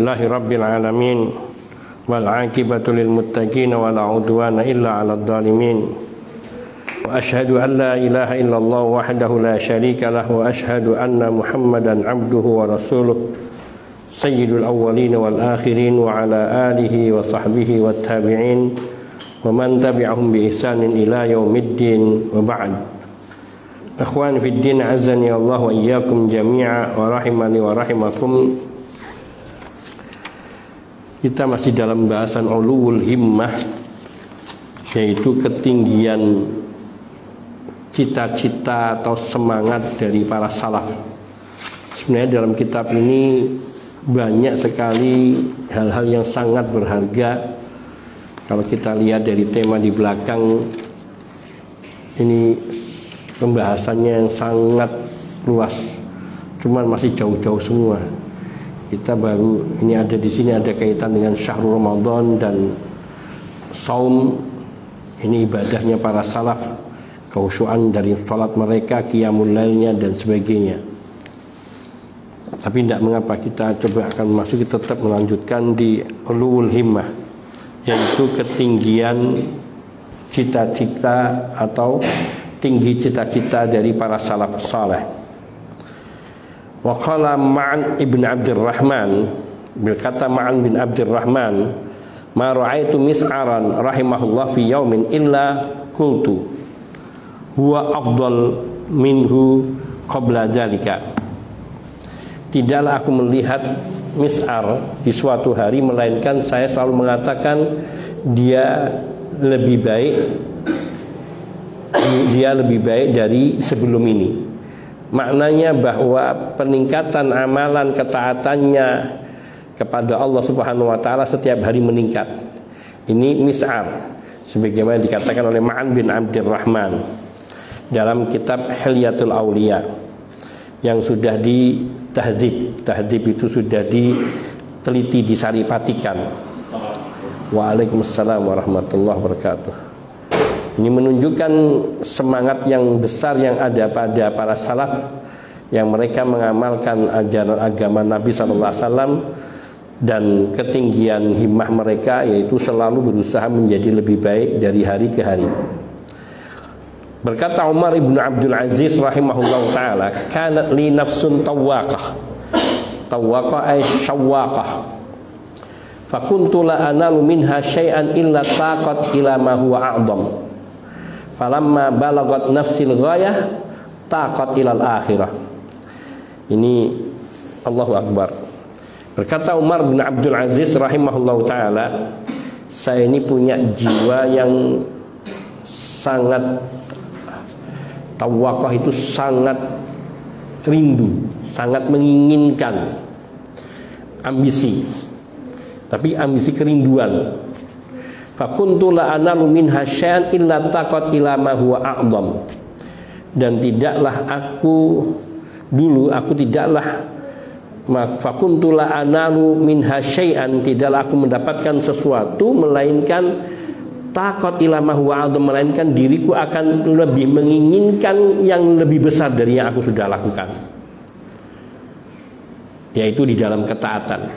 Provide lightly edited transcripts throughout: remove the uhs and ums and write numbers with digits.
Rabbil alamin wal aqibatu lil muttaqin wa la udwana illa 'alal zalimin wa asyhadu an la ilaha illallah wahdahu la syarika lah wa asyhadu anna Muhammadan 'abduhu wa rasuluh sayyidul awwalin wal akhirin wa ala alihi wa sahbihi wat tabi'in wa man tabi'ahum bi ihsanin ila yaumiddin wa ba'd. Ikhwan fid din, azani Allah wa iyyakum jami'a wa rahimani wa rahimakum. Kita masih dalam bahasan ulul himmah, yaitu ketinggian cita-cita atau semangat dari para salaf. Sebenarnya dalam kitab ini banyak sekali hal-hal yang sangat berharga. Kalau kita lihat dari tema di belakang, ini pembahasannya yang sangat luas, cuman masih jauh-jauh semua. Kita baru ini ada di sini ada kaitan dengan syahrul Ramadan dan saum. Ini ibadahnya para salaf, kekhusyuan dari salat mereka, qiyamul lailnya dan sebagainya. Tapi tidak mengapa, kita coba akan masuk, kita tetap melanjutkan di ulul himmah, yaitu ketinggian cita-cita atau tinggi cita-cita dari para salaf saleh. Wa qala Ma'an ibn Abdurrahman, berkata Ma'an bin Abdurrahman, ma ra'aitu mis'aran rahimahullah fi yaumin illa qultu huwa afdal minhu qabla dzalika. Tidaklah aku melihat Mis'ar di suatu hari, melainkan saya selalu mengatakan dia lebih baik dari sebelum ini. Maknanya bahwa peningkatan amalan ketaatannya kepada Allah Subhanahu wa taala setiap hari meningkat. Ini Mis'ar, sebagaimana dikatakan oleh Ma'an bin Abdurrahman dalam kitab Hilyatul Auliya yang sudah ditahdzib. Tahdzib itu sudah diteliti, disaripatikan. Waalaikumsalam warahmatullahi wabarakatuh. Ini menunjukkan semangat yang besar yang ada pada para salaf, yang mereka mengamalkan ajaran agama Nabi SAW, dan ketinggian himmah mereka yaitu selalu berusaha menjadi lebih baik dari hari ke hari. Berkata Umar ibn Abdul Aziz rahimahullah ta'ala, kanat li nafsun tawwaqah. Tawwaqah ay syawwaqah. Fakuntu la analu minha syai'an illa taqat ila ma huwa a'dham. Falamma balagat nafsil ghayah taqat ilal akhirah. Ini Allahu Akbar. Berkata Umar bin Abdul Aziz rahimahullahu ta'ala, saya ini punya jiwa yang sangat tawakah, itu sangat rindu, sangat menginginkan, ambisi, tapi ambisi kerinduan. Fakuntu la analu minha syai'an illa taqat ila ma huwa a'dham. Dan tidaklah aku fakuntu la analu minha syai'an, tidaklah aku mendapatkan sesuatu melainkan taqat ila ma huwa a'dham, melainkan diriku akan lebih menginginkan yang lebih besar dari yang aku sudah lakukan, yaitu di dalam ketaatan,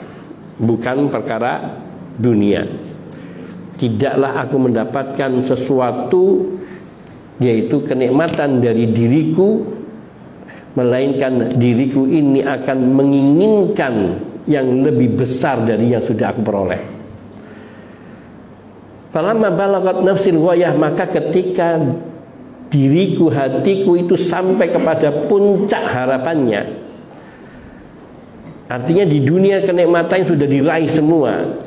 bukan perkara dunia. Tidaklah aku mendapatkan sesuatu, yaitu kenikmatan dari diriku, melainkan diriku ini akan menginginkan yang lebih besar dari yang sudah aku peroleh. Falamma balagat nafsil ghayah, maka ketika diriku, hatiku itu sampai kepada puncak harapannya, artinya di dunia kenikmatan sudah diraih semua,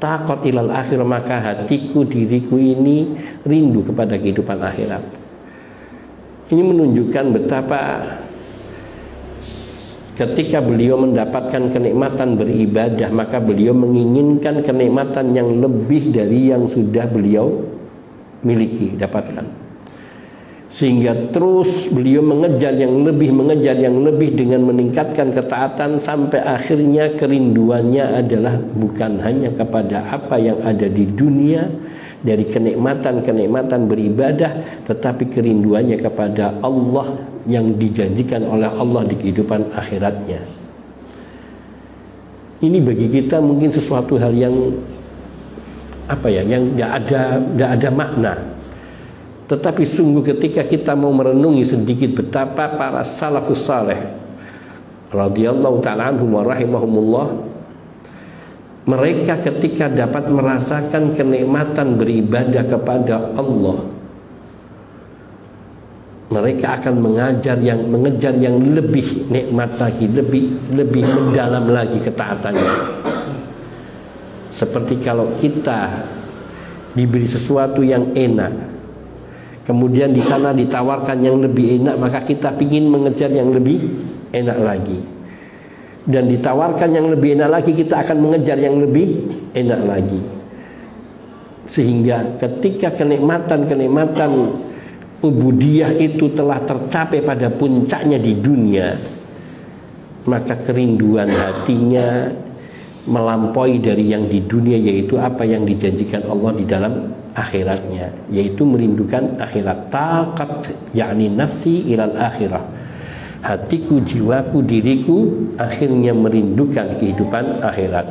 taqat ilal akhir, maka hatiku, diriku ini rindu kepada kehidupan akhirat. Ini menunjukkan betapa ketika beliau mendapatkan kenikmatan beribadah, maka beliau menginginkan kenikmatan yang lebih dari yang sudah beliau miliki, dapatkan. Sehingga terus beliau mengejar yang lebih dengan meningkatkan ketaatan, sampai akhirnya kerinduannya adalah bukan hanya kepada apa yang ada di dunia dari kenikmatan beribadah, tetapi kerinduannya kepada Allah yang dijanjikan oleh Allah di kehidupan akhiratnya. Ini bagi kita mungkin sesuatu hal yang yang tidak ada makna. Tetapi sungguh ketika kita mau merenungi sedikit betapa para salafus saleh radhiyallahu ta'ala anhum wa rahimahumullah, mereka ketika dapat merasakan kenikmatan beribadah kepada Allah, mereka akan mengejar yang lebih nikmat lagi, lebih mendalam lagi ketaatannya. Seperti kalau kita diberi sesuatu yang enak, kemudian di sana ditawarkan yang lebih enak, maka kita ingin mengejar yang lebih enak lagi. Dan ditawarkan yang lebih enak lagi, kita akan mengejar yang lebih enak lagi. Sehingga ketika kenikmatan ubudiyah itu telah tercapai pada puncaknya di dunia, maka kerinduan hatinya melampaui dari yang di dunia, yaitu apa yang dijanjikan Allah di dalam akhiratnya, yaitu merindukan akhirat. Taqat yakni nafsi ilal akhirah, hatiku, jiwaku, diriku akhirnya merindukan kehidupan akhirat.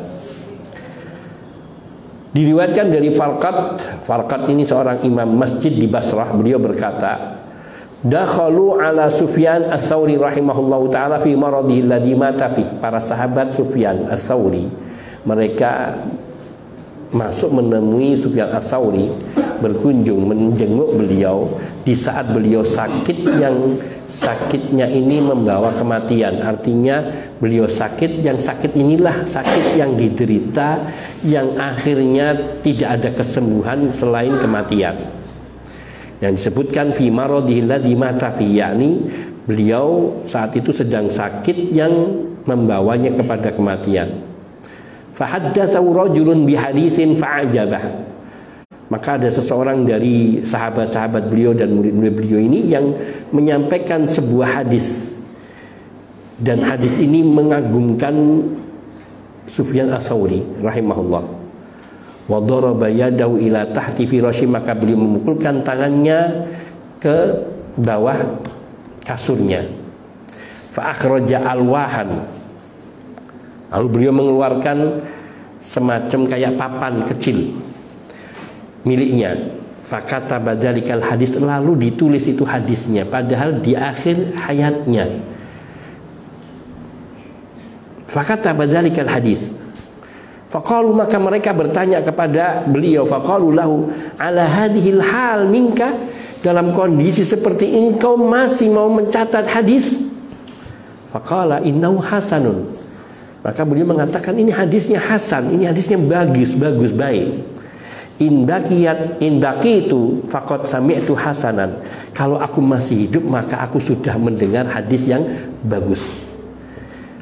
Diriwayatkan dari Farqad ini seorang imam masjid di Basrah, beliau berkata, dakhalu ala Sufyan ats-Tsauri rahimahullahu taala fi maradihi alladhi mata fi. Para sahabat Sufyan ats-Tsauri, mereka masuk menemui Sufyan ats-Tsauri, berkunjung menjenguk beliau di saat beliau sakit, yang sakitnya ini membawa kematian. Artinya beliau sakit, yang sakit inilah sakit yang diderita, yang akhirnya tidak ada kesembuhan selain kematian. Yang disebutkan fi maradihi alladhi mata fi, yakni beliau saat itu sedang sakit yang membawanya kepada kematian. Fahaddatsahu rajulun bihaditsin fa'ajabah. Maka ada seseorang dari sahabat-sahabat beliau dan murid-murid beliau ini yang menyampaikan sebuah hadis, dan hadis ini mengagumkan Sufyan ats-Tsauri rahimahullah. Wa daraba yadahu ila tahti firasyi, maka beliau memukulkan tangannya ke bawah kasurnya. Fa akhraja alwahan, lalu beliau mengeluarkan semacam kayak papan kecil miliknya. Fakata badzalikal hadis, lalu ditulis itu hadisnya, padahal di akhir hayatnya. Fakata badzalikal hadis. Faqalu, maka mereka bertanya kepada beliau, faqalu lahu ala hadhil hal minka, dalam kondisi seperti engkau masih mau mencatat hadis? Faqala innahu hasanun. Maka beliau mengatakan ini hadisnya hasan, ini hadisnya bagus, baik. In baqitu faqad sami'tu hasanan. Kalau aku masih hidup maka aku sudah mendengar hadis yang bagus.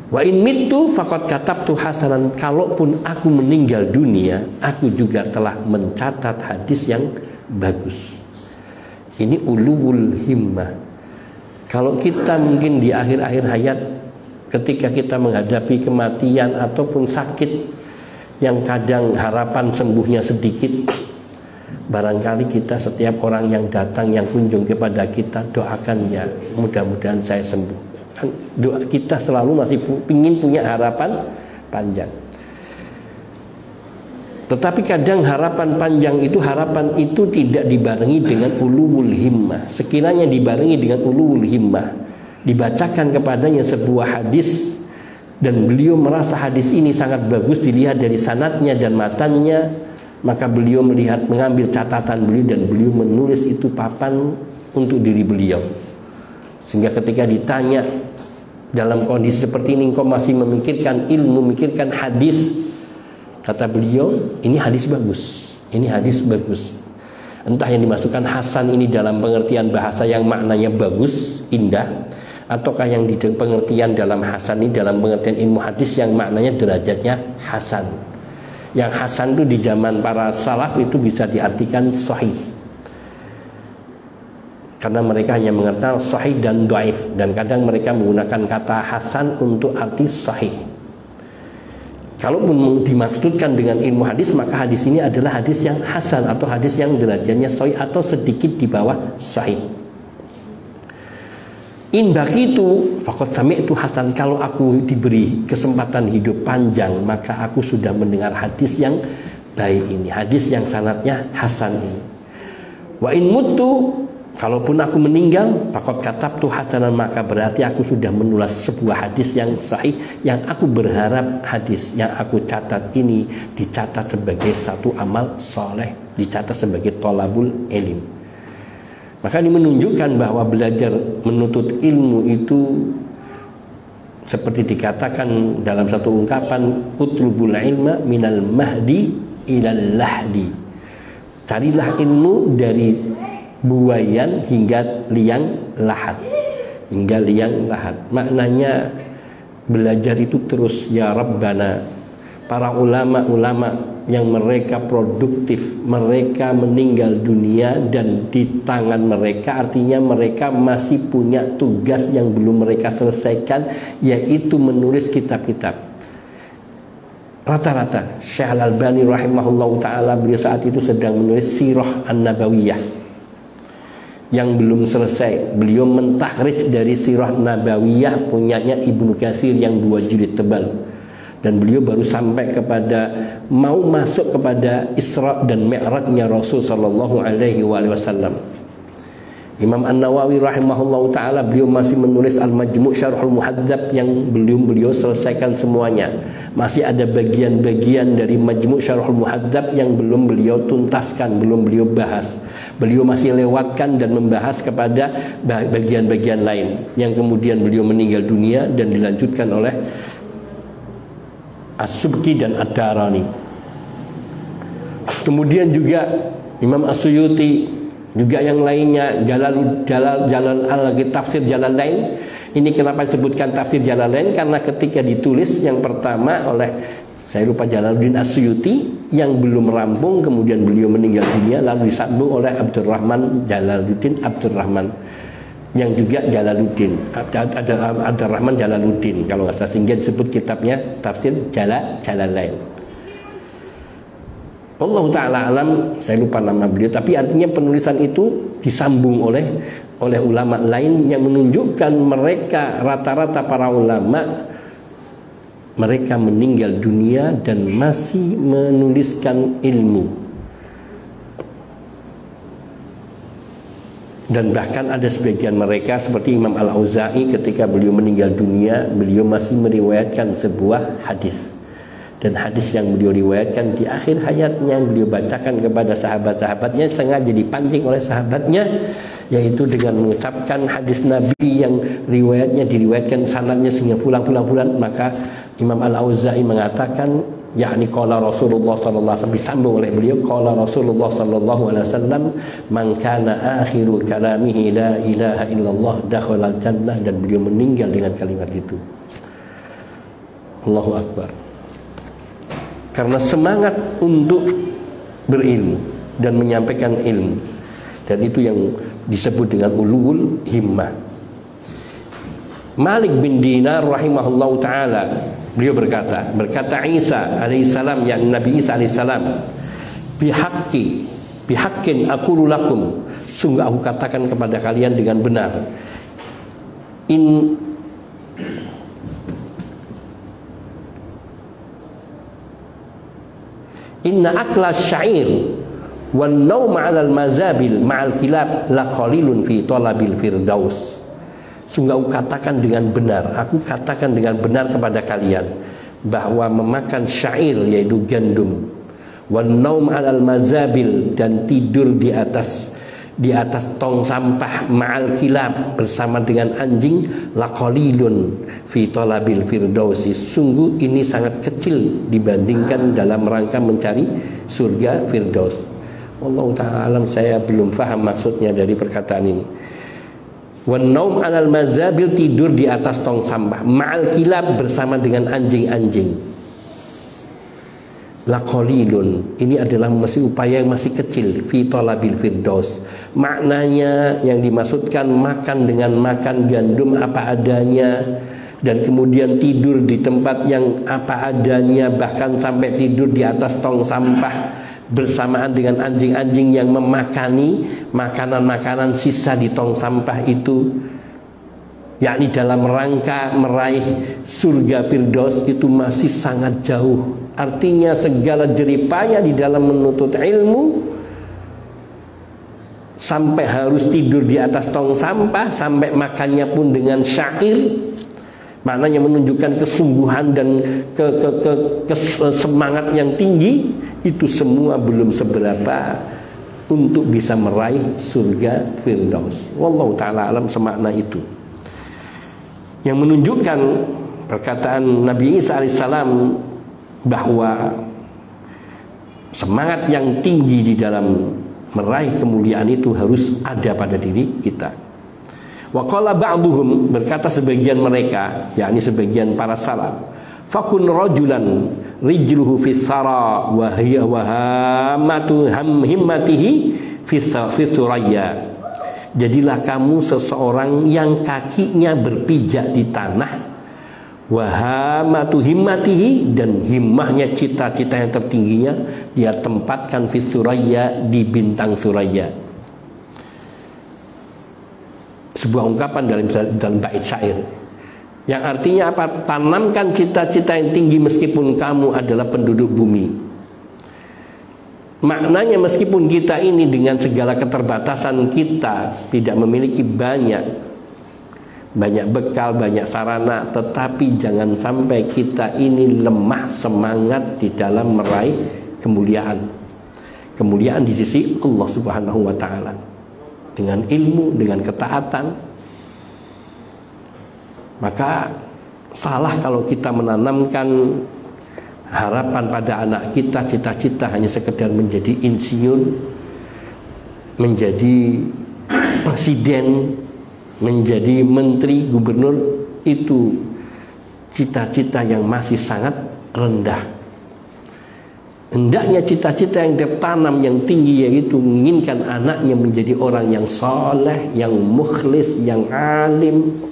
Wa in mittu faqad katabtu hasanan. Kalaupun aku meninggal dunia, aku juga telah mencatat hadis yang bagus. Ini ulul himmah. Kalau kita mungkin di akhir-akhir hayat, ketika kita menghadapi kematian ataupun sakit yang kadang harapan sembuhnya sedikit, barangkali kita, setiap orang yang datang, yang kunjung kepada kita, doakan ya, mudah-mudahan saya sembuh. Doa kita selalu masih ingin punya harapan panjang. Tetapi kadang harapan panjang itu, harapan itu tidak dibarengi dengan ulul himmah. Sekiranya dibarengi dengan ulul himmah, dibacakan kepadanya sebuah hadis dan beliau merasa hadis ini sangat bagus, dilihat dari sanadnya dan matannya, maka beliau mengambil catatan beliau dan beliau menulis itu papan untuk diri beliau. Sehingga ketika ditanya, dalam kondisi seperti ini engkau masih memikirkan ilmu, memikirkan hadis, kata beliau, ini hadis bagus, ini hadis bagus. Entah yang dimasukkan hasan ini dalam pengertian bahasa yang maknanya bagus, indah, ataukah yang di pengertian dalam hasan ini dalam pengertian ilmu hadis yang maknanya derajatnya hasan. Yang hasan itu di zaman para salaf itu bisa diartikan sahih, karena mereka hanya mengenal sahih dan dhaif, dan kadang mereka menggunakan kata hasan untuk arti sahih. Kalaupun dimaksudkan dengan ilmu hadis, maka hadis ini adalah hadis yang hasan atau hadis yang derajatnya sahih atau sedikit di bawah sahih. In baqitu faqad sami'tu hasan, kalau aku diberi kesempatan hidup panjang maka aku sudah mendengar hadis yang baik ini, hadis yang sanadnya hasan ini. Wa in mutu, kalaupun aku meninggal, faqad katabtu hasanan, maka berarti aku sudah menulis sebuah hadis yang sahih, yang aku berharap hadis yang aku catat ini dicatat sebagai satu amal soleh, dicatat sebagai thalabul ilm. Maka ini menunjukkan bahwa belajar menuntut ilmu itu seperti dikatakan dalam satu ungkapan, utlubul ilma minal mahdi ilal lahdi. Carilah ilmu dari buayan hingga liang lahat. Hingga liang lahat. Maknanya belajar itu terus, ya Rabbana. Para ulama-ulama yang mereka produktif, mereka meninggal dunia dan di tangan mereka, artinya mereka masih punya tugas yang belum mereka selesaikan, yaitu menulis kitab-kitab. Rata-rata Syekh Al-Albani rahimahullah ta'ala, beliau saat itu sedang menulis Sirah An-Nabawiyah yang belum selesai. Beliau mentakhrij dari Sirah Nabawiyah punyanya Ibnu Katsir yang 2 jilid tebal. Dan beliau baru sampai kepada mau masuk kepada Isra dan Mi'rajnya Rasul sallallahu alaihi wasallam. Imam An-Nawawi rahimahullah ta'ala, beliau masih menulis Al-Majmu' Syarhul Muhadzab yang belum beliau selesaikan semuanya. Masih ada bagian-bagian dari Majmu' Syarhul Muhadzab yang belum beliau tuntaskan, belum beliau bahas. Beliau masih lewatkan dan membahas kepada bagian-bagian lain, yang kemudian beliau meninggal dunia dan dilanjutkan oleh As-Subki dan Ad-Darani. Kemudian juga Imam As-Suyuti, juga yang lainnya, Jalal Tafsir Jalalain. Ini kenapa disebutkan Tafsir Jalalain? Karena ketika ditulis yang pertama oleh, saya lupa, Jalaluddin As-Suyuti yang belum rampung, kemudian beliau meninggal dunia, lalu disambung oleh Abdurrahman Jalaluddin Abdurrahman, yang juga Jalaluddin Abdurrahman Jalaluddin kalau nggak salah, sehingga disebut kitabnya Tafsir Jalalain. Allah Ta'ala alam, saya lupa nama beliau, tapi artinya penulisan itu disambung oleh ulama lain yang menunjukkan mereka, rata-rata para ulama, mereka meninggal dunia dan masih menuliskan ilmu. Dan bahkan ada sebagian mereka seperti Imam Al-Auza'i, ketika beliau meninggal dunia, beliau masih meriwayatkan sebuah hadis. Dan hadis yang beliau riwayatkan di akhir hayatnya, beliau bacakan kepada sahabat-sahabatnya, sengaja dipancing oleh sahabatnya, yaitu dengan mengucapkan hadis Nabi yang riwayatnya diriwayatkan sanadnya sehingga pulang-pulang. Maka Imam Al-Auza'i mengatakan, yakni qala Rasulullah sallallahu alaihi wasallam, disambung oleh beliau, qala Rasulullah sallallahu alaihi wasallam, man kana akhiru kalamihi la ilaha illallah dakhala al-jannah, dan beliau meninggal dengan kalimat itu. Allahu akbar. Karena semangat untuk berilmu dan menyampaikan ilmu, dan itu yang disebut dengan ulul himmah. Malik bin Dinar rahimahullahu taala, beliau berkata Isa alaihissalam, yang Nabi Isa alaihissalam, bihaqqin aqulu lakum, sungguh aku katakan kepada kalian dengan benar, inna akla syair wan naum 'alal mazabil ma'al kilab la qalilun fi talabil firdaus. Sungguh aku katakan dengan benar, aku katakan dengan benar kepada kalian bahwa memakan syair, yaitu gandum, wan naum 'alal mazabil, dan tidur di atas tong sampah, ma'al kilab, bersama dengan anjing, laqalilun fi talabil firdausi, sungguh ini sangat kecil dibandingkan dalam rangka mencari surga firdaus. Allah ta'ala alam, saya belum faham maksudnya dari perkataan ini. Wan naum 'alal mazabil, tidur di atas tong sampah, ma'al kilab, bersama dengan anjing-anjing. Laqalilun, ini adalah masih upaya yang masih kecil, fi talabil firdaus. Maknanya yang dimaksudkan makan dengan makan gandum apa adanya, dan kemudian tidur di tempat yang apa adanya, bahkan sampai tidur di atas tong sampah bersamaan dengan anjing-anjing yang memakani makanan-makanan sisa di tong sampah itu. yakni dalam rangka meraih surga Firdaus, itu masih sangat jauh. Artinya segala jeripaya di dalam menuntut ilmu, sampai harus tidur di atas tong sampah, sampai makannya pun dengan syair, maknanya menunjukkan kesungguhan dan semangat yang tinggi, itu semua belum seberapa untuk bisa meraih surga Firdaus. Wallahu ta'ala alam semakna itu, yang menunjukkan perkataan Nabi Isa alaihissalam bahwa semangat yang tinggi di dalam meraih kemuliaan itu harus ada pada diri kita. Wa qala ba'duhum, berkata sebagian mereka, yakni sebagian para salaf, fakun rajulan rijluhu fis sara wa hiya wahamatu himmatihi fis thuraya. Jadilah kamu seseorang yang kakinya berpijak di tanah, wahamatu himmatihi, dan himmahnya, cita-cita yang tertingginya dia tempatkan fis thuraya, di bintang Suraya. Sebuah ungkapan dalam bait syair yang artinya apa? Tanamkan cita-cita yang tinggi meskipun kamu adalah penduduk bumi. Maknanya meskipun kita ini dengan segala keterbatasan kita tidak memiliki banyak bekal, banyak sarana, tetapi jangan sampai kita ini lemah semangat di dalam meraih kemuliaan di sisi Allah Subhanahu wa ta'ala, dengan ilmu, dengan ketaatan. Maka salah kalau kita menanamkan harapan pada anak kita, cita-cita hanya sekedar menjadi insinyur, menjadi presiden, menjadi menteri, gubernur. Itu cita-cita yang masih sangat rendah. Hendaknya cita-cita yang tertanam yang tinggi, yaitu menginginkan anaknya menjadi orang yang soleh, yang mukhlis, yang alim.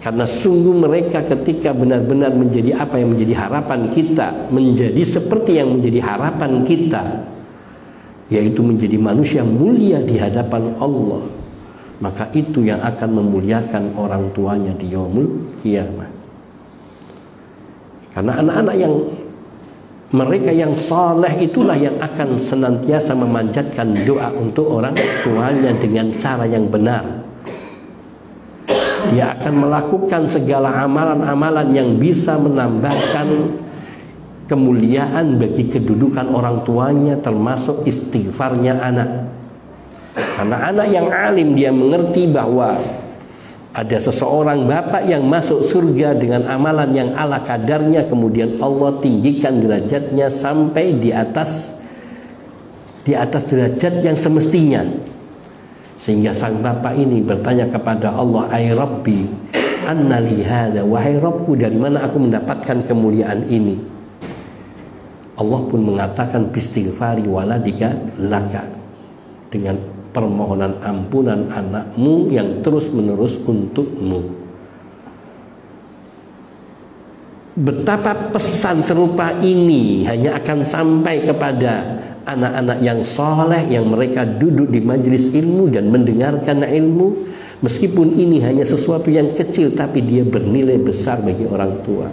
Karena sungguh mereka ketika benar-benar menjadi apa yang menjadi harapan kita, menjadi seperti yang menjadi harapan kita, yaitu menjadi manusia mulia di hadapan Allah, maka itu yang akan memuliakan orang tuanya di yaumul qiyamah. Karena anak-anak yang mereka yang saleh itulah yang akan senantiasa memanjatkan doa untuk orang tuanya dengan cara yang benar. Dia akan melakukan segala amalan-amalan yang bisa menambahkan kemuliaan bagi kedudukan orang tuanya, termasuk istighfarnya anak. Karena anak yang alim, dia mengerti bahwa ada seseorang bapak yang masuk surga dengan amalan yang ala kadarnya, kemudian Allah tinggikan derajatnya sampai di atas derajat yang semestinya. Sehingga sang bapak ini bertanya kepada Allah, "Ai Rabbi, anna li hadza?" Wahai Rabbku, dari mana aku mendapatkan kemuliaan ini? Allah pun mengatakan, "Bistighfari waladika laka." Dengan permohonan ampunan anakmu yang terus-menerus untukmu. Betapa pesan serupa ini hanya akan sampai kepada anak-anak yang soleh, yang mereka duduk di majelis ilmu dan mendengarkan ilmu, meskipun ini hanya sesuatu yang kecil, tapi dia bernilai besar bagi orang tua.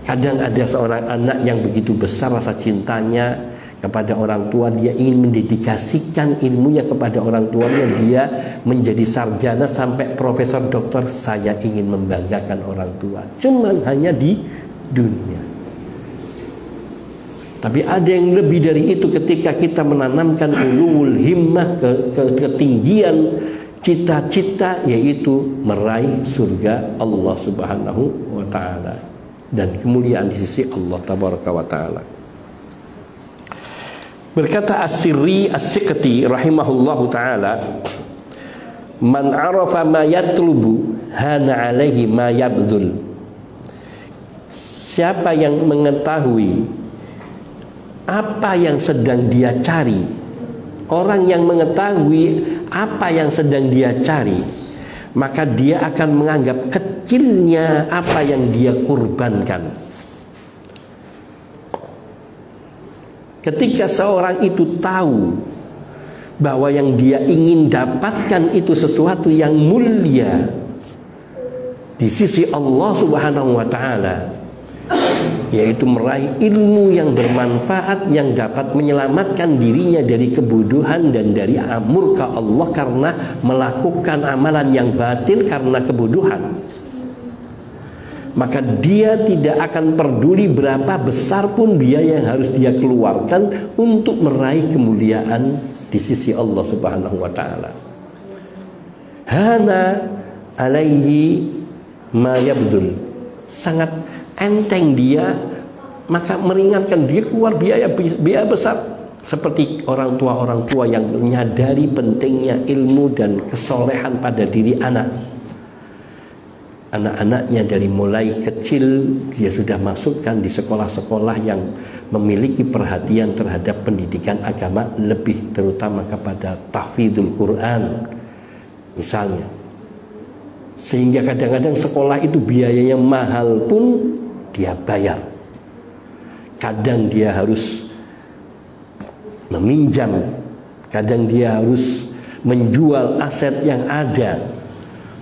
Kadang ada seorang anak yang begitu besar rasa cintanya kepada orang tua, dia ingin mendedikasikan ilmunya kepada orang tuanya, dia menjadi sarjana sampai profesor doktor. Saya ingin membanggakan orang tua, cuman hanya di dunia. Tapi ada yang lebih dari itu, ketika kita menanamkan ulul himmah, ketinggian cita-cita, yaitu meraih surga Allah Subhanahu wa ta'ala dan kemuliaan di sisi Allah tabaraka wa ta'ala. Berkata As-Sirri As-Siqti rahimahullahu ta'ala, "Man arafa ma yatlubu hana alaihi ma yabdhul." Siapa yang mengetahui apa yang sedang dia cari, orang yang mengetahui apa yang sedang dia cari, maka dia akan menganggap kecilnya apa yang dia kurbankan. Ketika seorang itu tahu bahwa yang dia ingin dapatkan itu sesuatu yang mulia di sisi Allah Subhanahu wa taala, yaitu meraih ilmu yang bermanfaat yang dapat menyelamatkan dirinya dari kebodohan dan dari murka Allah karena melakukan amalan yang batil karena kebodohan, maka dia tidak akan peduli berapa besar pun biaya yang harus dia keluarkan untuk meraih kemuliaan di sisi Allah Subhanahu wa taala. Hana alaihi ma yabdul, sangat enteng dia, maka meringankan dia keluar biaya besar. Seperti orang tua yang menyadari pentingnya ilmu dan kesolehan pada diri anak-anaknya dari mulai kecil dia sudah masukkan di sekolah-sekolah yang memiliki perhatian terhadap pendidikan agama, lebih terutama kepada tahfidzul Quran misalnya, sehingga kadang-kadang sekolah itu biayanya mahal pun dia bayar. Kadang dia harus meminjam, kadang dia harus menjual aset yang ada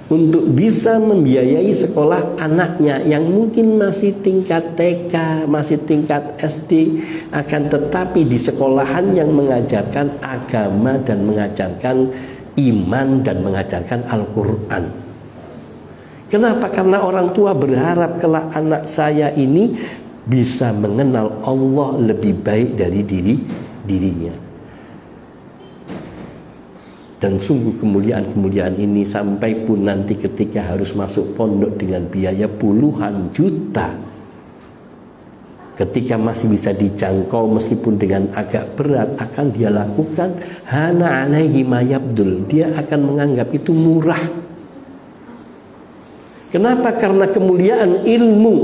untuk bisa membiayai sekolah anaknya yang mungkin masih tingkat TK, masih tingkat SD, akan tetapi di sekolahan yang mengajarkan agama dan mengajarkan iman dan mengajarkan Al-Quran. Kenapa? Karena orang tua berharap kelak anak saya ini bisa mengenal Allah lebih baik dari dirinya. Dan sungguh kemuliaan-kemuliaan ini sampai pun nanti ketika harus masuk pondok dengan biaya puluhan juta, ketika masih bisa dijangkau meskipun dengan agak berat, akan dia lakukan. Hana alaihi ma yabdul, dia akan menganggap itu murah. Kenapa? Karena kemuliaan ilmu,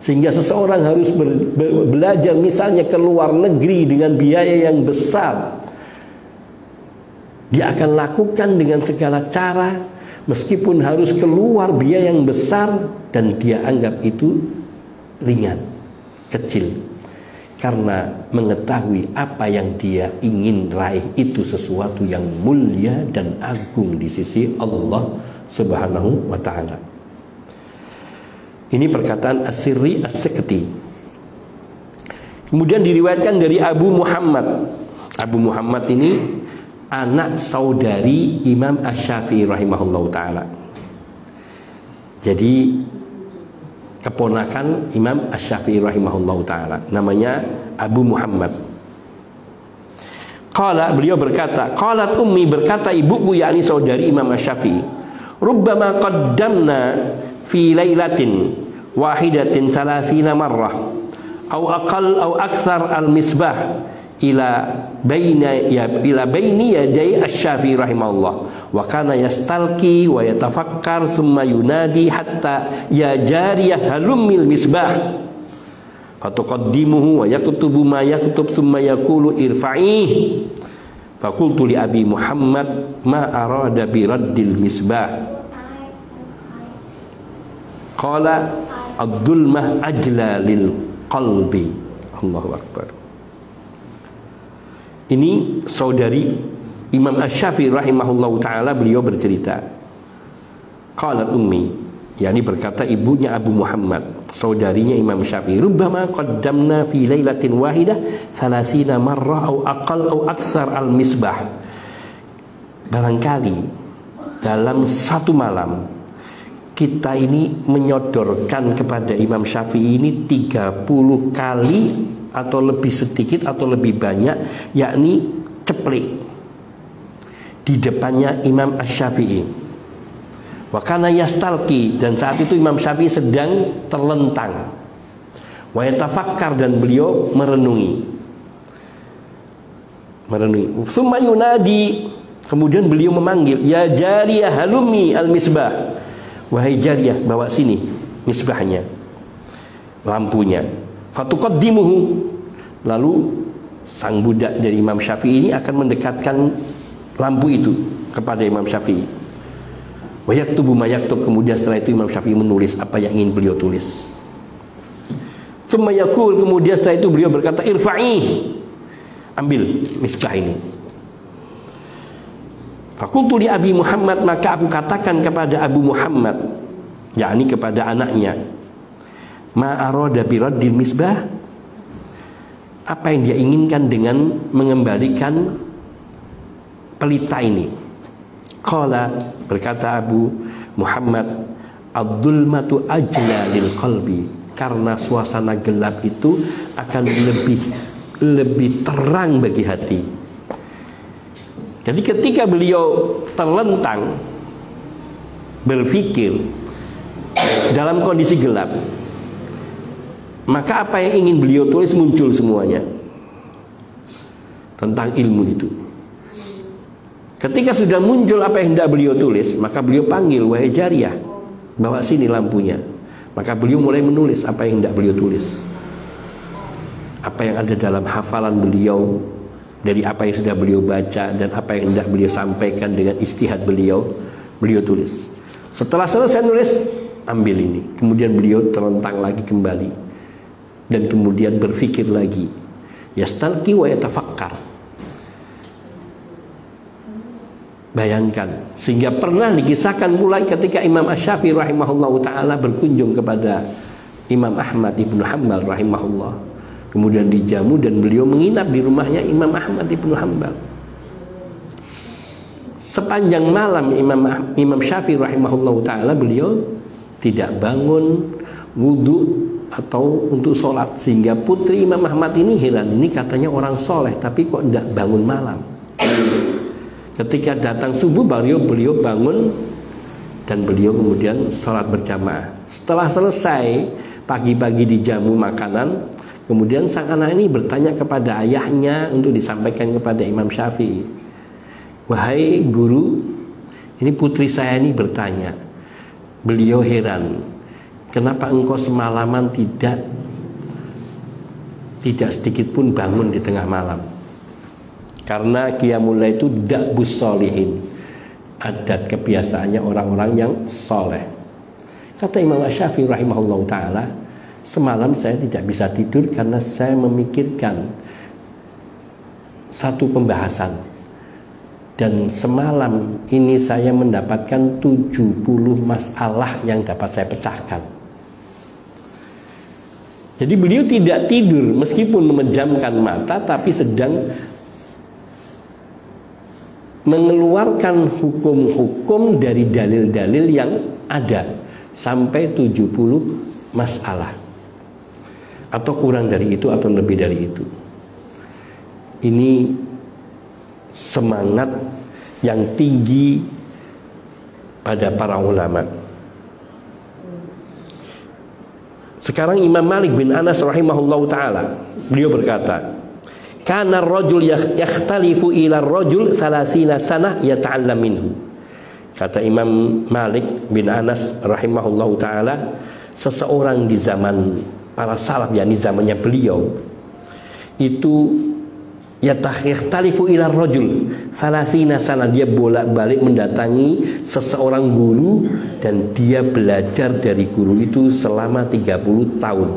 sehingga seseorang harus belajar misalnya ke luar negeri dengan biaya yang besar. Dia akan lakukan dengan segala cara, meskipun harus keluar biaya yang besar, dan dia anggap itu ringan, kecil, karena mengetahui apa yang dia ingin raih itu sesuatu yang mulia dan agung di sisi Allah Subhanahu wa ta'ala. Ini perkataan As-Sirri As-Sakti. Kemudian diriwayatkan dari Abu Muhammad. Abu Muhammad ini anak saudari Imam Asy-Syafi'i rahimahullah ta'ala. Jadi keponakan Imam Asy-Syafi'i rahimahullah ta'ala, namanya Abu Muhammad. Qala, beliau berkata, qalat ummi, berkata ibuku yakni saudari Imam Asy-Syafi'i, rubbama qaddamna fi lailatin wahidatin 30 marrah aw aqal aw aktsar al-misbah ila baini yaday Asy-Syafi'i rahimahullah, wa kana yastalqi wa yatafakkar thumma yunadi hatta ya jariyah halumil misbah fatuqaddimuhu wa yaktubu ma yaktub thumma yaqulu irfa'ih. Faqultu li Abi Muhammad ma arada bi raddil misbah. Qala ad-dulmah ajla lil qalbi. Allahu akbar. Ini saudari Imam Asy-Syafi'i rahimahullahu ta'ala, beliau bercerita, qalat ummi, yakni berkata ibunya Abu Muhammad, saudarinya Imam Syafi'i, rubbama qaddamna fi lailatin wahidah 30 marrah au aqal au aksar al-misbah. Barangkali dalam satu malam kita ini menyodorkan kepada Imam Syafi'i ini 30 kali atau lebih sedikit atau lebih banyak, yakni ceplik di depannya Imam Asy-Syafi'i. Wa kana yastalqi, dan saat itu Imam Syafi'i sedang terlentang. Wa yatafakkar, dan beliau merenungi. Summa yunadi, kemudian beliau memanggil, ya jariyah halumi al-misbah, wahai jariyah, bawa sini misbahnya, lampunya. Fatuqaddimuhu, lalu sang budak dari Imam Syafi'i ini akan mendekatkan lampu itu kepada Imam Syafi'i. Wa yaktubu ma yaktub, kemudian setelah itu Imam Syafi'i menulis apa yang ingin beliau tulis. Tsumma yaqul, kemudian setelah itu beliau berkata, irfa'ih, ambil misbah ini. Fakultu li Abi Muhammad, maka aku katakan kepada Abu Muhammad, yakni kepada anaknya, ma arada biraddil misbah, apa yang dia inginkan dengan mengembalikan pelita ini. Qala, berkata Abu Muhammad, ad-dhulmatu ajla lil qalbi, karena suasana gelap itu akan lebih terang bagi hati. Jadi ketika beliau terlentang berpikir dalam kondisi gelap, maka apa yang ingin beliau tulis muncul semuanya tentang ilmu itu. Ketika sudah muncul apa yang hendak beliau tulis, maka beliau panggil, wahai jariyah, bawa sini lampunya. Maka beliau mulai menulis apa yang hendak beliau tulis, apa yang ada dalam hafalan beliau, dari apa yang sudah beliau baca dan apa yang hendak beliau sampaikan dengan ijtihad beliau tulis. Setelah selesai nulis, ambil ini. Kemudian beliau terlentang lagi kembali dan kemudian berpikir lagi, yastalqi wa yatafakkar. Bayangkan, sehingga pernah dikisahkan mulai ketika Imam Asy-Syafi'i rahimahullahu taala berkunjung kepada Imam Ahmad ibnu Hanbal rahimahullah, kemudian dijamu dan beliau menginap di rumahnya Imam Ahmad ibnu Hanbal. Sepanjang malam Imam Syafi'i rahimahullahu taala beliau tidak bangun wudu atau untuk sholat, sehingga putri Imam Ahmad ini heran, ini katanya orang soleh tapi kok tidak bangun malam. Ketika datang subuh beliau bangun dan beliau kemudian sholat berjamaah. Setelah selesai pagi-pagi dijamu makanan, kemudian sang anak ini bertanya kepada ayahnya untuk disampaikan kepada Imam Syafi'i, wahai guru, ini putri saya ini bertanya. Beliau heran, kenapa engkau semalaman tidak sedikit pun bangun di tengah malam? Karena qiyamul lail itu da'bus sholihin, adat kebiasaannya orang-orang yang soleh. Kata Imam Syafi'i rahimahullah ta'ala, semalam saya tidak bisa tidur karena saya memikirkan satu pembahasan, dan semalam ini saya mendapatkan 70 masalah yang dapat saya pecahkan. Jadi beliau tidak tidur meskipun memejamkan mata, tapi sedang mengeluarkan hukum-hukum dari dalil-dalil yang ada sampai 70 masalah, atau kurang dari itu atau lebih dari itu. Ini semangat yang tinggi pada para ulama. Sekarang Imam Malik bin Anas rahimahullahu taala, beliau berkata, kana ar-rajul yakhtalifu ila ar-rajul 30 sanah yata'allam minhu. Kata Imam Malik bin Anas rahimahullahu taala, seseorang di zaman para salaf, yakni zamannya beliau, itu yakhtalifu ila ar-rajul 30 sanah, dia bolak-balik mendatangi seseorang guru dan dia belajar dari guru itu selama 30 tahun.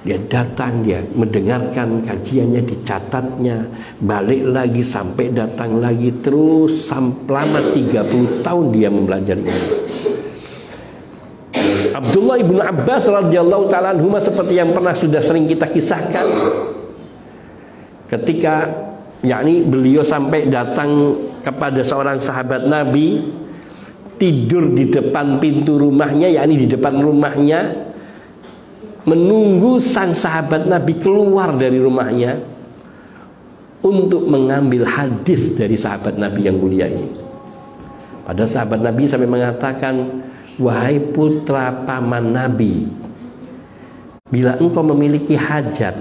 Dia datang, dia mendengarkan kajiannya, dicatatnya, balik lagi sampai datang lagi, terus selama 30 tahun dia mempelajari ini. Abdullah ibnu Abbas radhiyallahu ta'ala anhuma, seperti yang pernah sudah sering kita kisahkan, ketika yakni beliau sampai datang kepada seorang sahabat Nabi, tidur di depan pintu rumahnya, yakni di depan rumahnya, menunggu sang sahabat Nabi keluar dari rumahnya untuk mengambil hadis dari sahabat Nabi yang mulia ini. Pada sahabat Nabi sampai mengatakan, wahai putra paman Nabi, bila engkau memiliki hajat,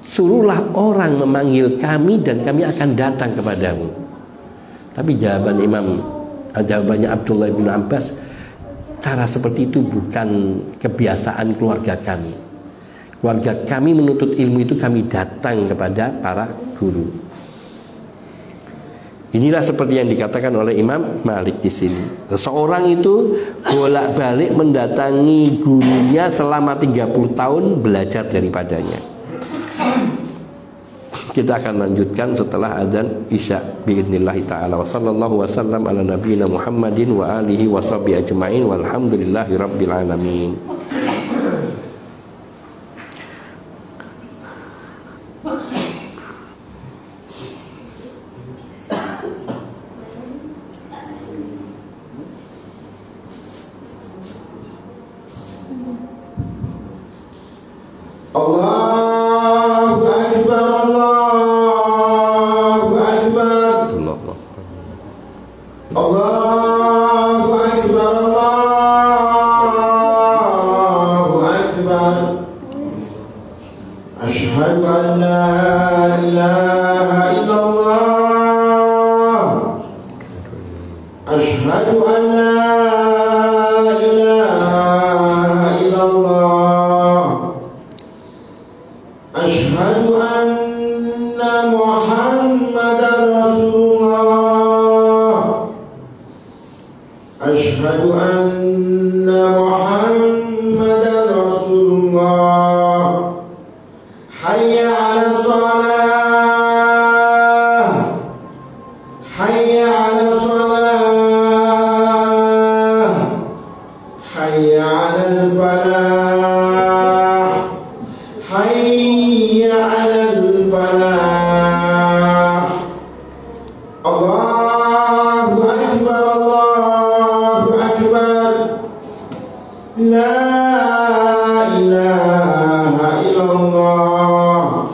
suruhlah orang memanggil kami dan kami akan datang kepadamu. Tapi jawabannya Abdullah bin Abbas, cara seperti itu bukan kebiasaan keluarga kami. Keluarga kami menuntut ilmu itu kami datang kepada para guru. Inilah seperti yang dikatakan oleh Imam Malik di sini. Seseorang itu bolak-balik mendatangi gurunya selama 30 tahun belajar daripadanya. Kita akan lanjutkan setelah adzan Isya biidznillah taala. Wa sallallahu wasallam ala nabiyyina Muhammadin wa alihi washabihi ajmain walhamdulillahi rabbil alamin. Allahu Akbar, Allahu Akbar, Allahu Akbar, Allahu Akbar. Asyhadu an la ilaha illallah, asyhadu an la ilaha illallah, asyhadu anna Muhammadar Rasulullah, asyhadu anna Muhammadar Rasulullah. Hayya 'alas shalah, hayya 'alas shalah, hayya 'alal falah, hayya 'alal falah. Allahu Akbar, Allahu Akbar. La ilaha illallah.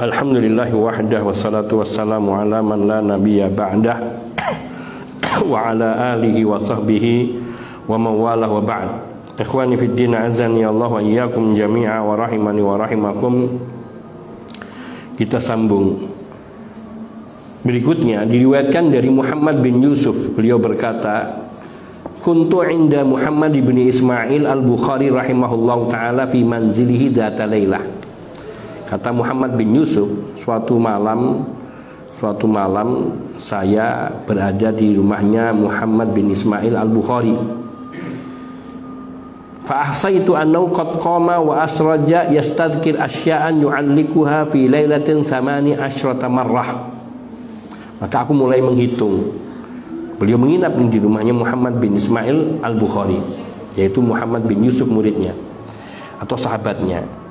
Alhamdulillahi wahdah wassalatu wassalamu ala man la nabiyya ba'dah wa ala alihi wa sahbihi wa man walah wa ba'd. Ikhwani fid din, azani Allah wa iyyakum jami'a wa rahimani wa rahimakum. Kita sambung. Berikutnya diriwayatkan dari Muhammad bin Yusuf, beliau berkata, kuntu inda Muhammad bin Ismail al-Bukhari rahimahullahu ta'ala fi manzilihi dzata lailah. Kata Muhammad bin Yusuf, suatu malam saya berada di rumahnya Muhammad bin Ismail al-Bukhari. Fa ahsaitu annahu qad qama wa asraja yastadhkir asya'an yu'allikuha fi lailatin 18 marrah. Maka aku mulai menghitung. Beliau menginap di rumahnya Muhammad bin Ismail al-Bukhari, yaitu Muhammad bin Yusuf muridnya atau sahabatnya.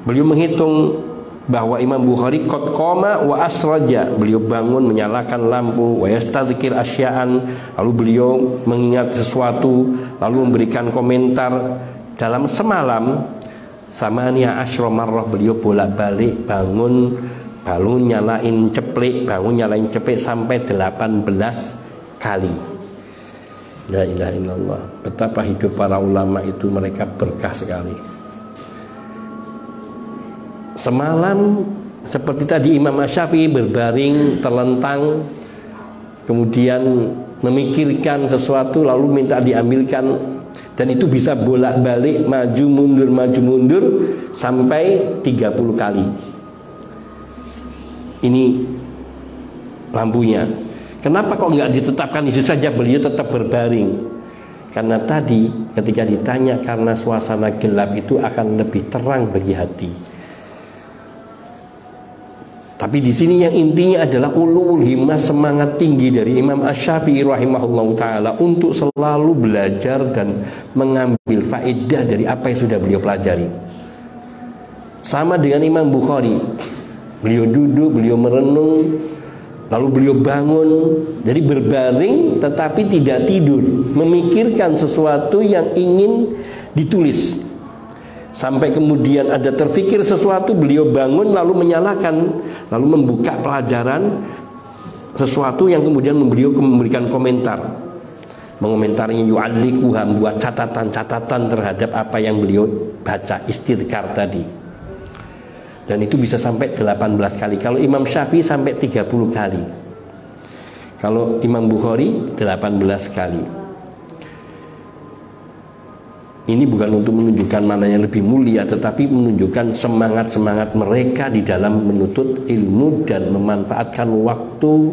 Beliau menghitung bahwa Imam Bukhari qad qama wa asraja, beliau bangun menyalakan lampu, wa yastadzkir asya'an, lalu beliau mengingat sesuatu, lalu memberikan komentar dalam semalam Samania asyra marrah, beliau bolak-balik bangun nyalain ceplek, sampai 18 kali. La ilaha illallah. Betapa hidup para ulama itu, mereka berkah sekali. Semalam seperti tadi Imam Asy-Syafi'i berbaring terlentang, kemudian memikirkan sesuatu lalu minta diambilkan, dan itu bisa bolak-balik maju mundur sampai 30 kali. Ini lampunya. Kenapa kok nggak ditetapkan itu saja, beliau tetap berbaring? Karena tadi ketika ditanya, karena suasana gelap itu akan lebih terang bagi hati. Tapi di sini yang intinya adalah ulul himmah, semangat tinggi dari Imam Asy-Syafi'i rahimahullah taala untuk selalu belajar dan mengambil faedah dari apa yang sudah beliau pelajari. Sama dengan Imam Bukhari, beliau duduk, beliau merenung, lalu beliau bangun. Jadi berbaring tetapi tidak tidur, memikirkan sesuatu yang ingin ditulis. Sampai kemudian ada terfikir sesuatu, beliau bangun lalu menyalakan, lalu membuka pelajaran sesuatu yang kemudian beliau memberikan komentar, mengomentarinya, yu'allikuha, membuat catatan-catatan terhadap apa yang beliau baca, istidkar tadi. Dan itu bisa sampai 18 kali. Kalau Imam Syafi'i sampai 30 kali. Kalau Imam Bukhari 18 kali. Ini bukan untuk menunjukkan mana yang lebih mulia, tetapi menunjukkan semangat-semangat mereka di dalam menuntut ilmu dan memanfaatkan waktu,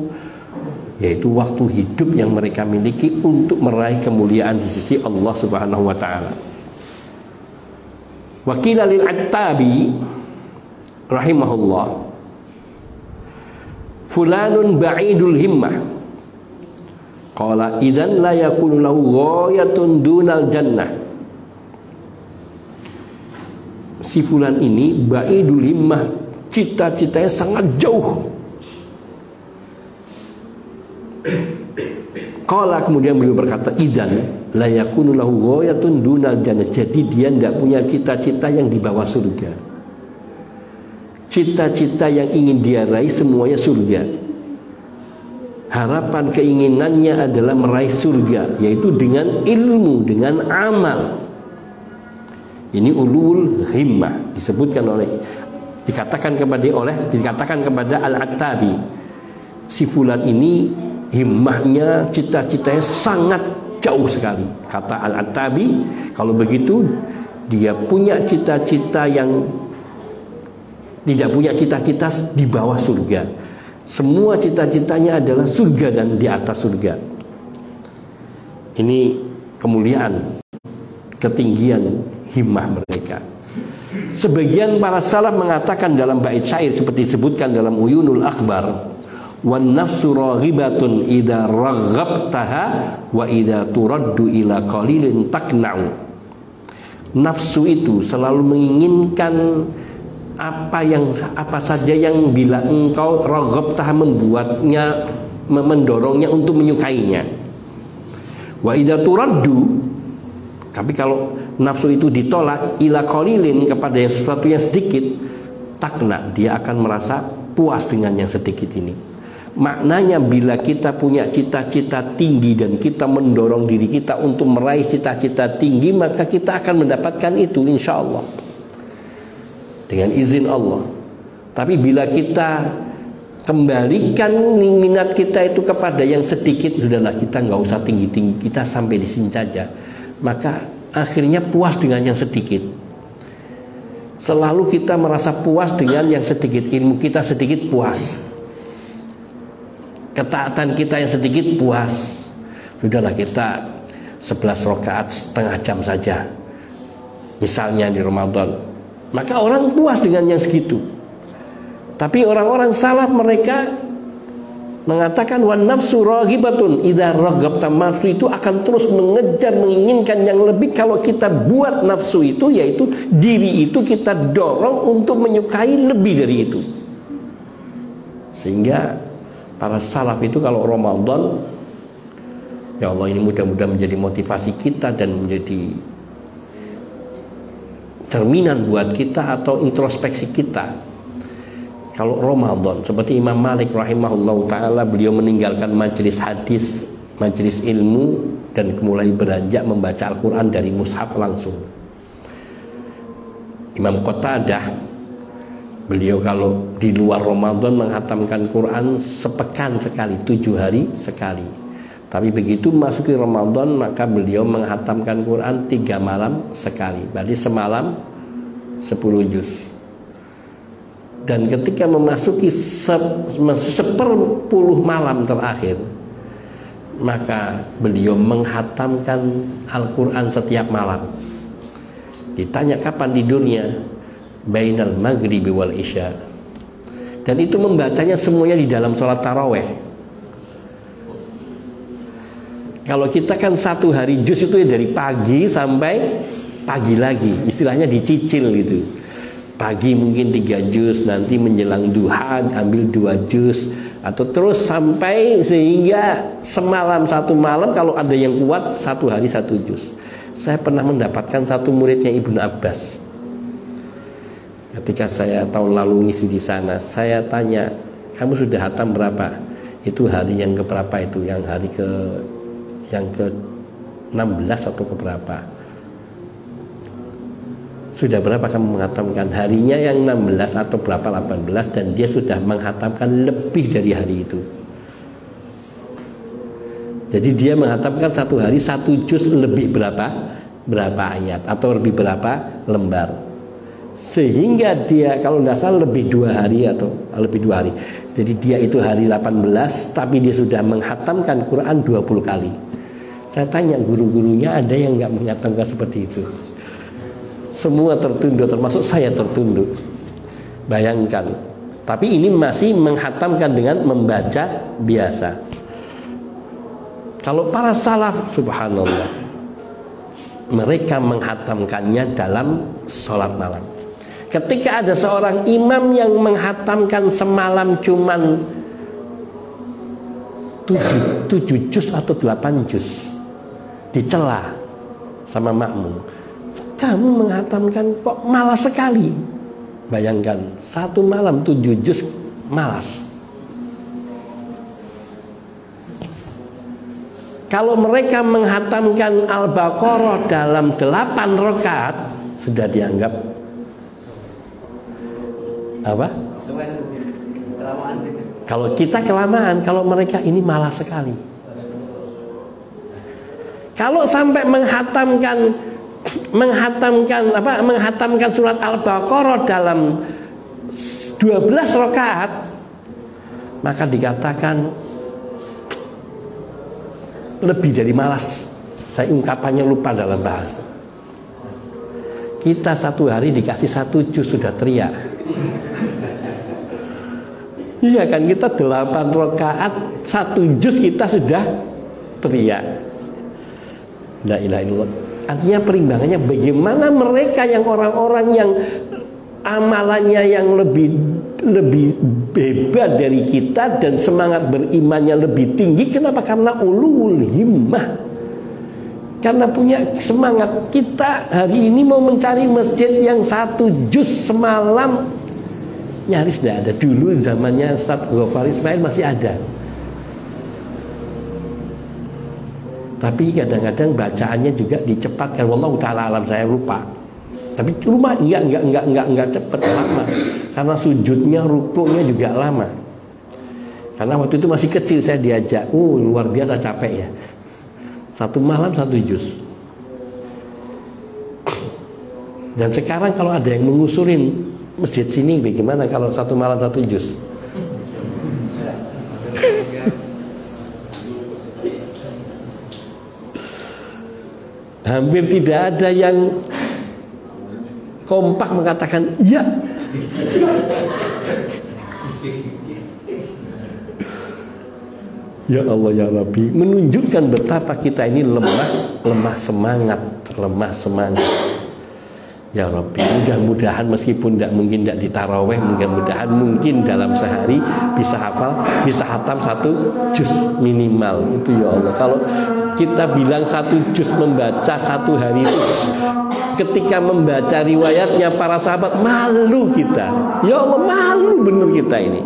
yaitu waktu hidup yang mereka miliki untuk meraih kemuliaan di sisi Allah Subhanahu wa taala. Wa qila lil Attabi rahimahullah, fulanun ba'idul himmah, qala idzan la yakunu lahu ghayatun dunal jannah. Si fulan ini ba'idul himmah, cita-citanya sangat jauh. Qala, kemudian beliau berkata, idzan la yakunu lahu ghayatun dunal jannah. Jadi dia tidak punya cita-cita yang di bawah surga. Cita-cita yang ingin dia raih semuanya surga. Harapan keinginannya adalah meraih surga, yaitu dengan ilmu, dengan amal. Ini ulul himmah, dikatakan kepada Al-Attabi, si fulan ini himmahnya, cita-citanya sangat jauh sekali. Kata Al-Attabi, kalau begitu dia punya cita-cita yang tidak punya cita-cita di bawah surga. Semua cita-citanya adalah surga dan di atas surga. Ini kemuliaan, ketinggian himmah mereka. Sebagian para salaf mengatakan dalam bait syair seperti disebutkan dalam Uyunul Akhbar, wan nafsu raghibatun idza raghabtaha wa idza turaddu ila qalilin takna'u. Nafsu itu selalu menginginkan apa saja yang bila engkau raghabtaha, membuatnya, mendorongnya untuk menyukainya. Wa idza turaddu, tapi kalau nafsu itu ditolak ila qalilin, kepada yang sesuatu yang sedikit, takna, dia akan merasa puas dengan yang sedikit ini. Maknanya bila kita punya cita-cita tinggi dan kita mendorong diri kita untuk meraih cita-cita tinggi, maka kita akan mendapatkan itu insya Allah dengan izin Allah. Tapi bila kita kembalikan minat kita itu kepada yang sedikit, sudahlah kita nggak usah tinggi-tinggi, kita sampai di sini saja, maka akhirnya puas dengan yang sedikit. Selalu kita merasa puas dengan yang sedikit. Ilmu kita sedikit, puas. Ketaatan kita yang sedikit, puas. Sudahlah kita 11 rakaat setengah jam saja, misalnya di Ramadan, maka orang puas dengan yang segitu. Tapi orang-orang salaf mereka mengatakan wan nafsu raghibatun idza raghabta, nafsu itu akan terus mengejar, menginginkan yang lebih. Kalau kita buat nafsu itu, yaitu diri itu kita dorong untuk menyukai lebih dari itu. Sehingga para salaf itu kalau Ramadan, ya Allah, ini mudah-mudahan menjadi motivasi kita dan menjadi cerminan buat kita atau introspeksi kita. Kalau Ramadan, seperti Imam Malik rahimahullah ta'ala, beliau meninggalkan majelis hadis, majelis ilmu, dan mulai beranjak membaca Al-Quran dari mushaf langsung. Imam Qatadah, beliau kalau di luar Ramadan menghatamkan Quran sepekan sekali, 7 hari sekali. Tapi begitu masuki Ramadan, maka beliau menghatamkan Quran 3 malam sekali. Berarti semalam 10 juz. Dan ketika memasuki 10 malam terakhir, maka beliau menghatamkan Al-Quran setiap malam. Ditanya kapan tidurnya, bainal maghribi wal isya. Dan itu membacanya semuanya di dalam sholat taraweh. Kalau kita kan 1 hari juz itu ya dari pagi sampai pagi lagi, istilahnya dicicil gitu. Pagi mungkin 3 juz, nanti menjelang duha ambil 2 juz, atau terus sampai sehingga semalam 1 malam, kalau ada yang kuat 1 hari 1 juz. Saya pernah mendapatkan satu muridnya Ibnu Abbas. Ketika saya tahun lalu ngisi di sana, saya tanya, kamu sudah hatam berapa? Itu hari yang keberapa itu? Yang hari yang ke-16 atau keberapa? Sudah berapa kamu menghatamkan? Harinya yang 16 atau berapa, 18, dan dia sudah menghatamkan lebih dari hari itu. Jadi dia menghatamkan 1 hari 1 juz lebih berapa ayat atau lebih berapa lembar. Sehingga dia kalau tidak salah lebih 2 hari atau lebih 2 hari. Jadi dia itu hari 18, tapi dia sudah menghatamkan Quran 20 kali. Saya tanya guru-gurunya, ada yang nggak menghatamkan seperti itu? Semua tertunduk, termasuk saya tertunduk. Bayangkan. Tapi ini masih menghatamkan dengan membaca biasa. Kalau para salaf, subhanallah, mereka menghatamkannya dalam sholat malam. Ketika ada seorang imam yang menghatamkan semalam cuman 7 juz atau 8 juz, dicela sama makmum, kamu menghatamkan kok malas sekali. Bayangkan 1 malam 7 juz, malas. Kalau mereka menghatamkan Al-Baqarah dalam 8 rakaat, sudah dianggap apa? Kalau kita kelamaan, kalau mereka ini malas sekali. Kalau sampai menghatamkan surat Al-Baqarah dalam 12 rakaat, maka dikatakan lebih dari malas. Saya ungkapannya lupa dalam bahasa. Kita 1 hari dikasih 1 juz sudah teriak. Iya kan, kita 8 rakaat 1 juz kita sudah teriak. La ilaha illallah. Artinya perimbangannya bagaimana mereka yang orang-orang yang amalannya yang lebih hebat dari kita dan semangat berimannya lebih tinggi. Kenapa? Karena ulul himmah, karena punya semangat. Kita hari ini mau mencari masjid yang 1 juz semalam nyaris tidak ada. Dulu zamannya Ustaz Ghafar Ismail masih ada, tapi kadang-kadang bacaannya juga dicepatkan. Wallahu ta'ala alam, saya lupa. Tapi rumah enggak cepat, lama. Karena sujudnya, rukuknya juga lama. Karena waktu itu masih kecil saya diajak. Luar biasa capek ya. 1 malam 1 juz. Dan sekarang kalau ada yang mengusurin masjid sini, bagaimana kalau 1 malam 1 juz? Hampir tidak ada yang kompak mengatakan iya. Ya Allah ya Rabbi, menunjukkan betapa kita ini lemah semangat. Ya Rabbi, mudah-mudahan meskipun tidak di taraweh, mudah-mudahan mungkin dalam sehari bisa hatam 1 juz minimal. Itu ya Allah. Kalau kita bilang 1 juz membaca 1 hari itu. Ketika membaca riwayatnya para sahabat, malu kita. Ya Allah, malu benar kita ini.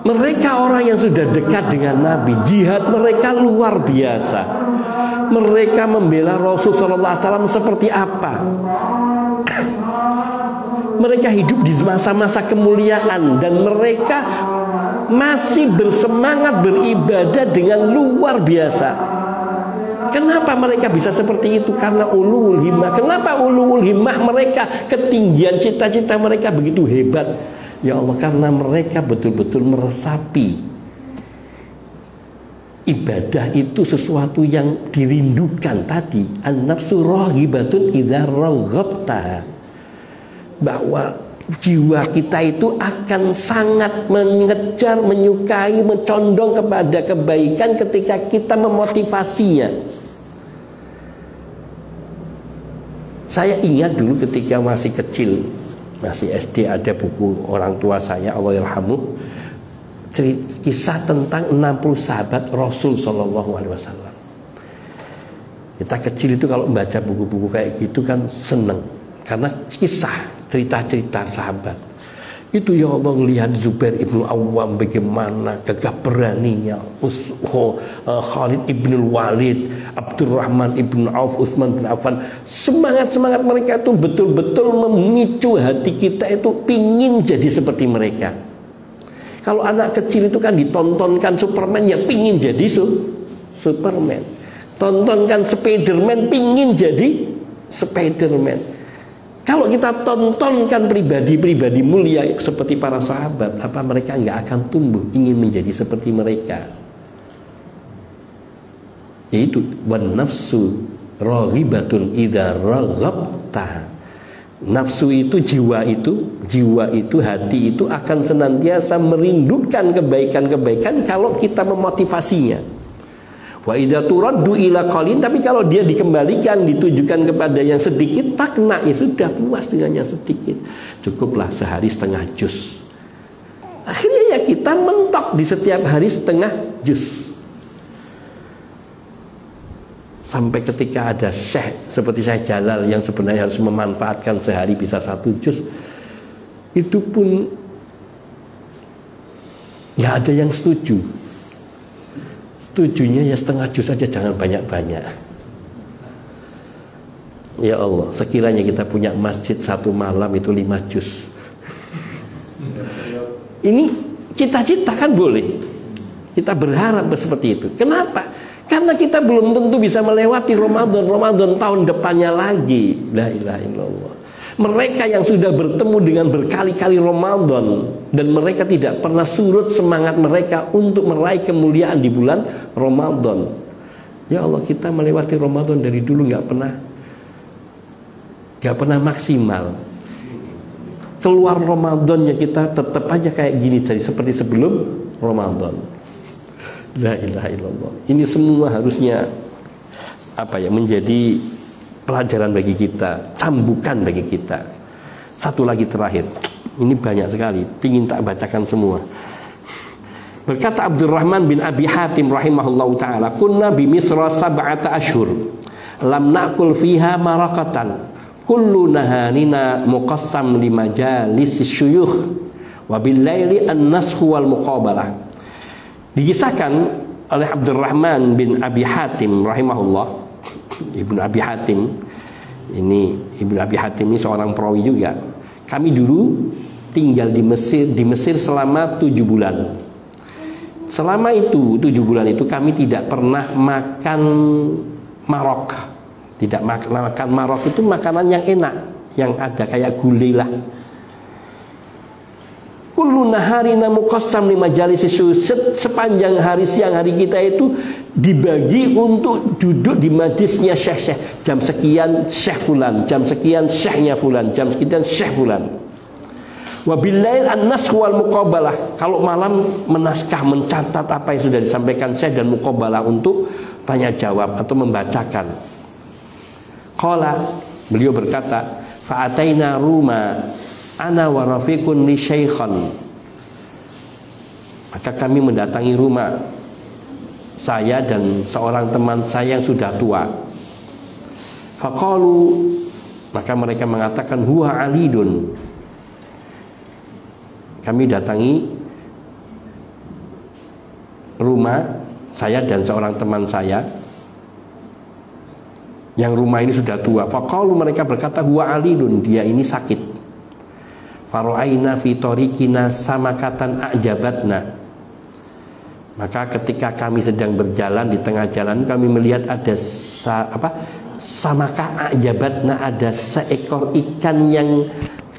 Mereka orang yang sudah dekat dengan Nabi, jihad mereka luar biasa. Mereka membela Rasul sallallahu alaihi wasallam seperti apa? Mereka hidup di masa-masa kemuliaan dan mereka masih bersemangat beribadah dengan luar biasa. Kenapa mereka bisa seperti itu? Karena ulul himmah. Kenapa ulul himmah mereka, ketinggian cita-cita mereka begitu hebat? Ya Allah, karena mereka betul-betul meresapi ibadah itu sesuatu yang dirindukan tadi. An-nafsu raghibatun idza raghabta. Bahwa jiwa kita itu akan sangat mengejar, menyukai, mencondong kepada kebaikan ketika kita memotivasinya. Saya ingat dulu ketika masih kecil, masih SD, ada buku orang tua saya, Allah yarhamuh, kisah tentang 60 sahabat Rasul sallallahu alaihi wasallam. Kita kecil itu kalau membaca buku-buku kayak gitu kan seneng, karena kisah cerita-cerita sahabat itu. Ya Allah, melihat Zubair ibnu Awwam bagaimana gagah beraninya, Khalid ibnu Walid, Abdurrahman ibnu Auf, Utsman bin Affan. Semangat-semangat mereka itu betul-betul memicu hati kita itu pingin jadi seperti mereka. Kalau anak kecil itu kan ditontonkan Superman, ya pingin jadi Superman. Tontonkan Spiderman, pingin jadi Spiderman. Kalau kita tontonkan pribadi-pribadi mulia seperti para sahabat, apa mereka nggak akan tumbuh ingin menjadi seperti mereka? Yaitu wan nafsu raghibatun idza raghabta. Nafsu itu, jiwa itu, hati itu akan senantiasa merindukan kebaikan-kebaikan kalau kita memotivasinya. Wa idza turaddu ila qalin, tapi kalau dia dikembalikan, ditujukan kepada yang sedikit, takna, ya sudah puas dengan yang sedikit. Cukuplah sehari setengah juz. Akhirnya ya kita mentok di setiap hari setengah juz. Sampai ketika ada syekh seperti Syekh Jalal yang sebenarnya harus memanfaatkan sehari bisa 1 juz, itu pun nggak ada yang setuju. Setujunya ya setengah juz saja, jangan banyak-banyak. Ya Allah, sekiranya kita punya masjid 1 malam itu 5 juz. Ini cita-cita kan boleh. Kita berharap seperti itu. Kenapa? Karena kita belum tentu bisa melewati Ramadan tahun depannya lagi. La ilaha illallah. Mereka yang sudah bertemu dengan berkali-kali Ramadan dan mereka tidak pernah surut semangat mereka untuk meraih kemuliaan di bulan Ramadan. Ya Allah, kita melewati Ramadan dari dulu nggak pernah maksimal. Keluar Ramadannya kita tetap aja kayak gini, jadi seperti sebelum Ramadan. La ilaha illallah. Ini semua harusnya menjadi pelajaran bagi kita, cambukan bagi kita. Satu lagi terakhir, ini banyak sekali, ingin tak bacakan semua. Berkata Abdurrahman bin Abi Hatim rahimahullahu ta'ala, kunna bi Misra 7 ashhur lam na'kul fiha marakatan kullu nahanina muqassam li majalis syuyukh wa bil laili an-nasxu wal muqabalah. Dikisahkan oleh Abdurrahman bin Abi Hatim rahimahullah, Ibnu Abi Hatim ini, Ibnu Abi Hatim ini seorang perawi juga. Kami dulu tinggal di Mesir selama 7 bulan. Selama itu 7 bulan itu kami tidak pernah makan marok. Tidak makan marok itu makanan yang enak, yang ada kayak gulai lah. Kullu naharina muqassam li majalis syuyukh, sepanjang hari siang hari kita itu dibagi untuk duduk di majlisnya syekh-syekh. Jam sekian syekh fulan, jam sekian syekhnya fulan, jam sekian syekh fulan. Wa billail an-nasx wal muqabalah. Kalau malam menaskah, mencatat apa yang sudah disampaikan syekh dan muqabalah untuk tanya jawab atau membacakan. Qala, beliau berkata, fa ataina Ruma ana wa rafiqun li syaikhan. Maka kami mendatangi rumah saya dan seorang teman saya yang sudah tua. Faqalu, maka mereka mengatakan huwa alidun. Kami datangi rumah saya dan seorang teman saya yang rumah ini sudah tua. Faqalu, mereka berkata huwa alidun, dia ini sakit. Faro'aina fi tariqina samakatan a'jabatna. Maka ketika kami sedang berjalan di tengah jalan, kami melihat ada samaka a'jabatna, ada seekor ikan yang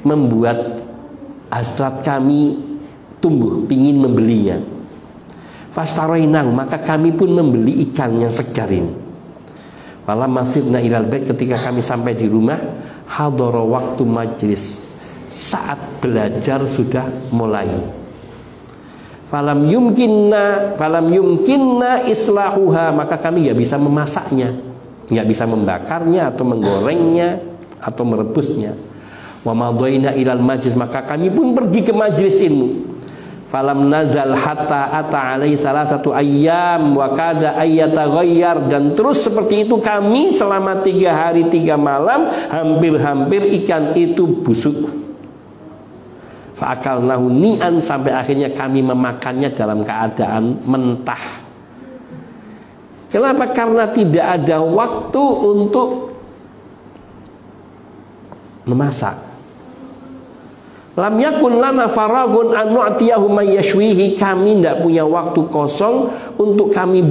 membuat hasrat kami tumbuh, pingin membelinya. Fastaroinahu, maka kami pun membeli ikan yang segar ini. Falamma sirna ilal bait, ketika kami sampai di rumah, hadara waktu majlis, saat belajar sudah mulai. Falam yumkinna islahuha, maka kami nggak bisa memasaknya, nggak bisa membakarnya atau menggorengnya atau merebusnya. Wa madhaina ilal majlis, maka kami pun pergi ke majlis ilmu. Falam nazal hatta ata alaihi salasatu ayyam wa kada ayyataghayyar, dan terus seperti itu kami selama 3 hari 3 malam, hampir-hampir ikan itu busuk. Fa'akalnahu ni'an, sampai akhirnya kami memakannya dalam keadaan mentah. Kenapa? Karena tidak ada waktu untuk memasak. Lam yakun lana faragun an nu'tiyahu may yashwihi, kami tidak punya waktu kosong untuk kami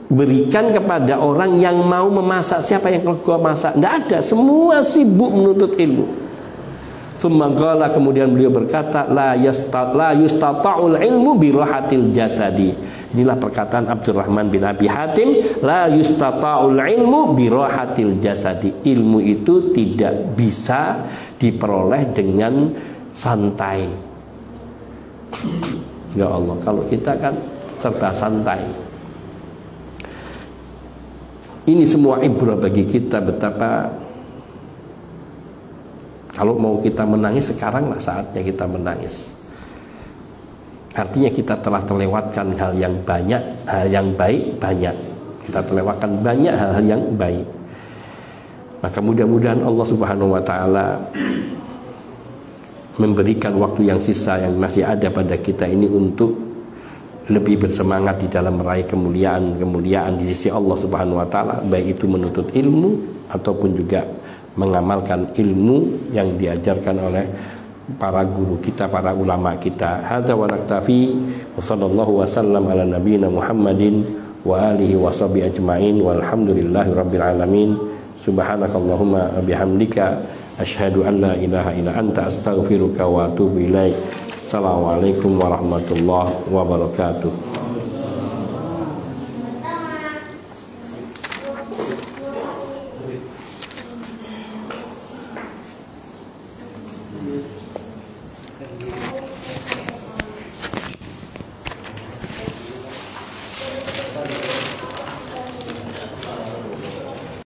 berikan kepada orang yang mau memasak. Siapa yang kalau masak? Tidak ada, semua sibuk menuntut ilmu. Tsumma qala, kemudian beliau berkata, la yustata'ul ilmu bi rahatil jasadi. Inilah perkataan Abdurrahman bin Abi Hatim, la yustata'ul ilmu bi rahatil jasadi. Ilmu itu tidak bisa diperoleh dengan santai. Ya Allah, kalau kita kan serba santai. Ini semua ibrah bagi kita, betapa kalau mau kita menangis, sekaranglah saatnya kita menangis. Artinya kita telah terlewatkan hal yang banyak, hal yang baik banyak. Kita terlewatkan banyak hal-hal yang baik. Maka mudah-mudahan Allah Subhanahu wa taala memberikan waktu yang sisa yang masih ada pada kita ini untuk lebih bersemangat di dalam meraih kemuliaan di sisi Allah Subhanahu wa taala, baik itu menuntut ilmu ataupun juga mengamalkan ilmu yang diajarkan oleh para guru kita, para ulama kita. Hadza wa naktafi wa sallallahu wasallam ala nabiyyina Muhammadin wa alihi wa sahbihi ajmain walhamdulillahi rabbil alamin. Subhanakallahumma bihamdika asyhadu an la ilaha illa anta astaghfiruka wa atubu ilaik. Assalamualaikum warahmatullahi wabarakatuh.